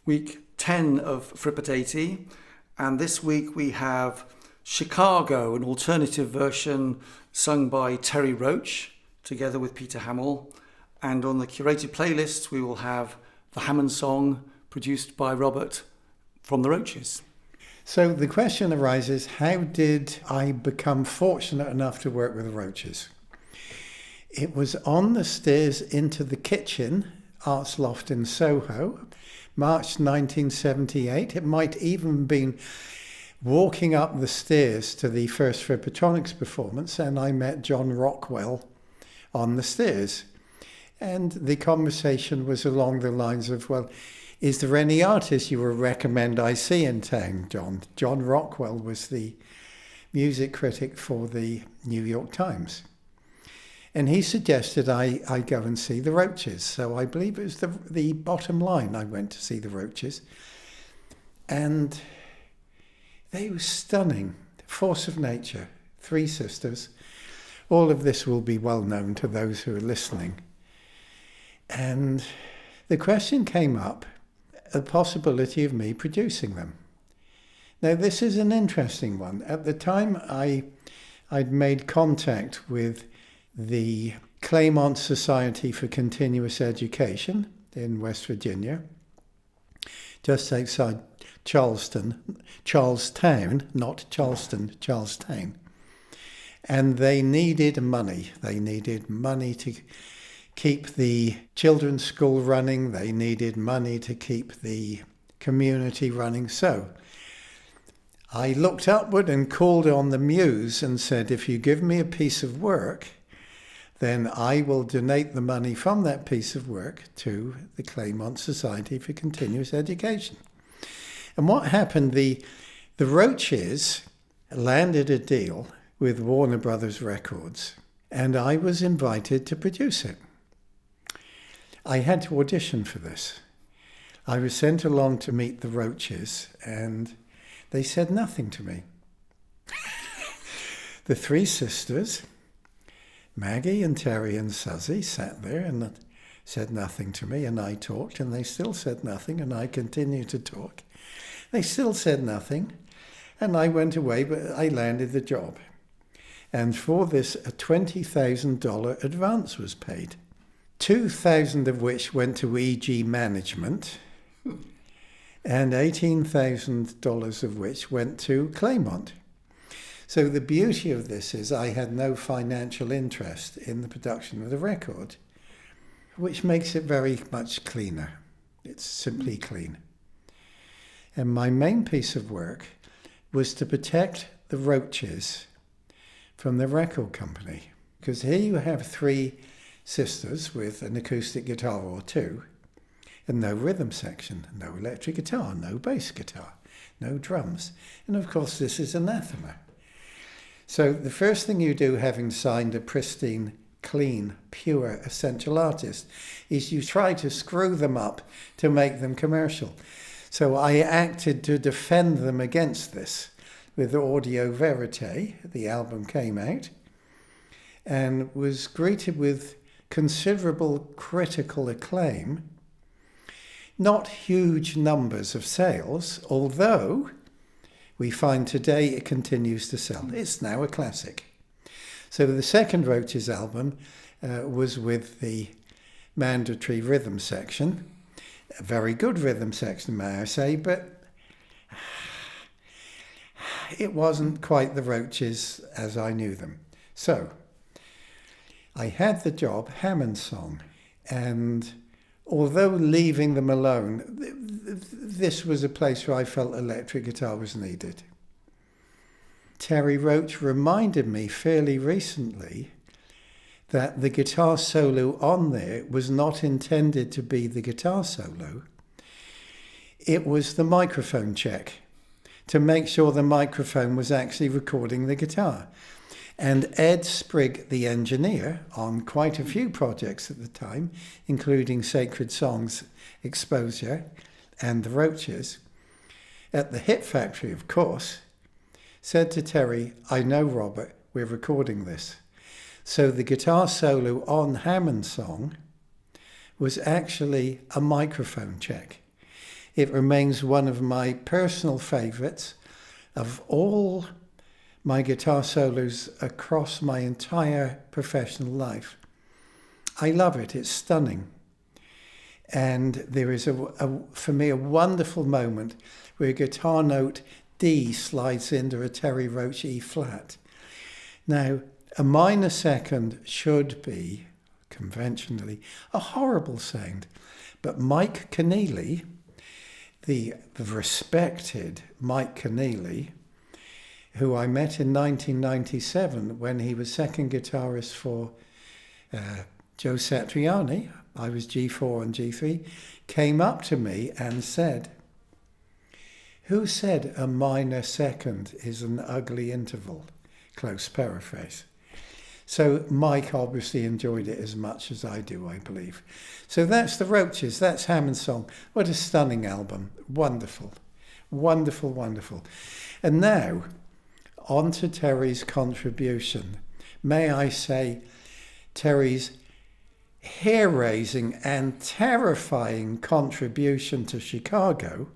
week 10 of Fripp at 80, and this week we have Chicago, an alternative version sung by Terry Roche together with Peter Hammill, and on the curated playlist we will have the Hammond song produced by Robert from the Roches. So the question arises, how did I become fortunate enough to work with the Roches? It was on the stairs into the kitchen, Arts Loft in Soho, March 1978. It might even have been walking up the stairs to the first Frippatronics performance, and I met John Rockwell on the stairs. And the conversation was along the lines of, well, is there any artist you would recommend I see in town, John? John Rockwell was the music critic for the New York Times. And he suggested I go and see the Roches. So I believe it was the bottom line. I went to see the Roches. And they were stunning. Force of nature, three sisters. All of this will be well known to those who are listening. And the question came up, the possibility of me producing them. Now, this is an interesting one. At the time, I'd made contact with the Claremont Society for Continuous Education in West Virginia, just outside Charlestown, not Charleston, Charlestown. And they needed money. They needed money to keep the children's school running. They needed money to keep the community running. So I looked upward and called on the muse and said, if you give me a piece of work, then I will donate the money from that piece of work to the Claremont Society for Continuous Education. And what happened, the Roches landed a deal with Warner Brothers Records, and I was invited to produce it. I had to audition for this. I was sent along to meet the Roches, and they said nothing to me. The three sisters, Maggie and Terry and Suzy, sat there and said nothing to me, and I talked, and they still said nothing, and I continued to talk. They still said nothing, and I went away, but I landed the job. And for this, a $20,000 advance was paid, $2,000 of which went to EG Management, and $18,000 of which went to Claremont. So the beauty of this is I had no financial interest in the production of the record, which makes it very much cleaner. It's simply clean. And my main piece of work was to protect the Roches from the record company. Because here you have three sisters with an acoustic guitar or two, and no rhythm section, no electric guitar, no bass guitar, no drums. And of course this is anathema. So the first thing you do, having signed a pristine, clean, pure, essential artist, is you try to screw them up to make them commercial. So I acted to defend them against this with Audio Verite. The album came out and was greeted with considerable critical acclaim. Not huge numbers of sales, although we find today it continues to sell. It's now a classic. So the second Roches album was with the mandatory rhythm section. A very good rhythm section, may I say, but it wasn't quite the Roches as I knew them. So I had the job, Hammond song, and although leaving them alone, this was a place where I felt electric guitar was needed. Terry Roche reminded me fairly recently that the guitar solo on there was not intended to be the guitar solo. It was the microphone check to make sure the microphone was actually recording the guitar. And Ed Sprigg, the engineer, on quite a few projects at the time, including Sacred Songs, Exposure, and the Roches, at the Hit Factory, of course, said to Terry, I know, Robert, we're recording this. So the guitar solo on Hammond song was actually a microphone check. it remains one of my personal favourites of all my guitar solos across my entire professional life. I love it. It's stunning. And there is, for me, a wonderful moment where a guitar note D slides into a Terry Roche E flat. Now, a minor second should be, conventionally, a horrible sound. But Mike Keneally, the respected Mike Keneally, who I met in 1997 when he was second guitarist for Joe Satriani, I was G4 and G3, came up to me and said, "Who said a minor second is an ugly interval?" Close paraphrase. So Mike obviously enjoyed it as much as I do, I believe. So that's the Roaches, that's Hammond's song. What a stunning album. Wonderful, wonderful, wonderful. And now, on to Terry's contribution. May I say, Terry's hair-raising and terrifying contribution to Chicago.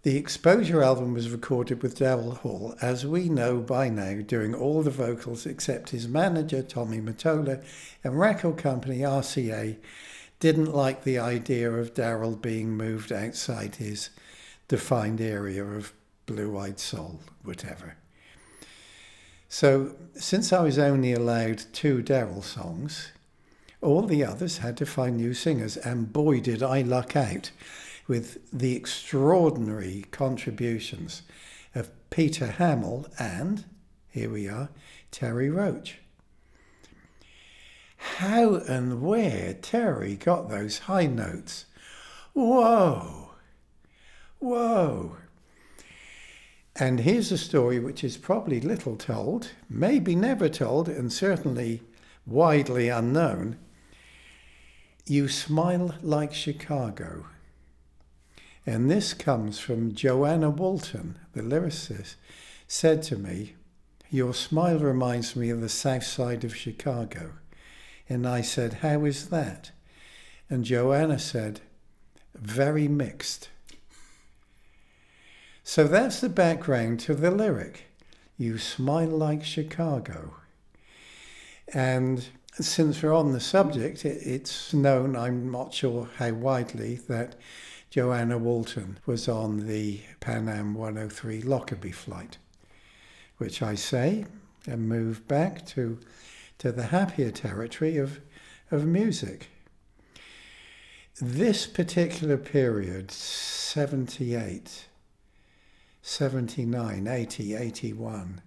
The Exposure album was recorded with Daryl Hall, as we know by now, doing all the vocals except his manager, Tommy Mottola, and record company RCA didn't like the idea of Daryl being moved outside his defined area of blue-eyed soul, whatever. So, since I was only allowed 2 Daryl songs, all the others had to find new singers, and boy did I luck out with the extraordinary contributions of Peter Hammill and, here we are, Terry Roche. How and where Terry got those high notes. Whoa, whoa. And here's a story which is probably little told, maybe never told, and certainly widely unknown. You Smile Like Chicago. And this comes from Joanna Walton, the lyricist, said to me, "Your smile reminds me of the south side of Chicago." And I said, "How is that?" And Joanna said, "Very mixed." So that's the background to the lyric, "You Smile Like Chicago." And since we're on the subject, it's known, I'm not sure how widely, that Joanna Walton was on the Pan Am 103 Lockerbie flight, which I say and move back to the happier territory of music. This particular period, 78, 79, 80, 81,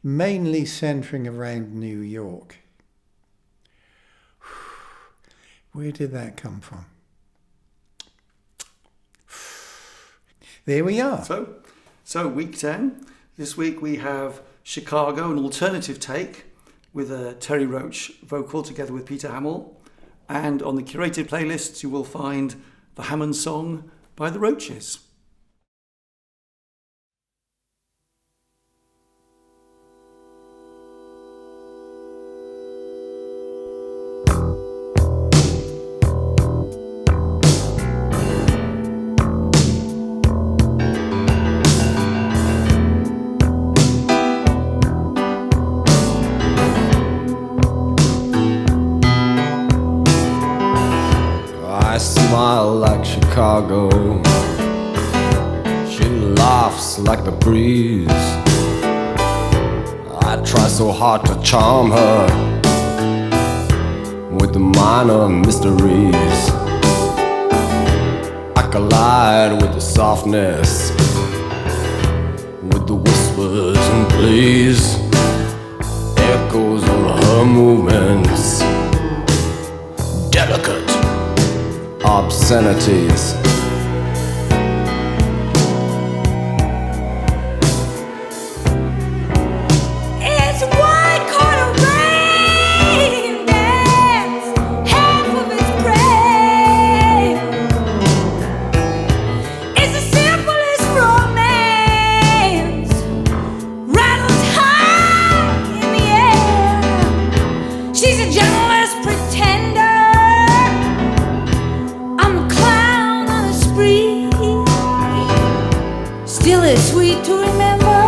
mainly centering around New York. Where did that come from? There we are. So week 10. This week we have Chicago, an alternative take with a Terry Roche vocal together with Peter Hammill. And on the curated playlists you will find the Hammond song by the Roaches. I smile like Chicago. She laughs like the breeze. I try so hard to charm her with the minor mysteries. I collide with the softness, with the whispers and pleas, echoes of her movements, delicate obscenities. It's white collar rain that's half of its brain. It's the simplest romance, rattles high in the air. She's a gentlest pretender, still is sweet to remember.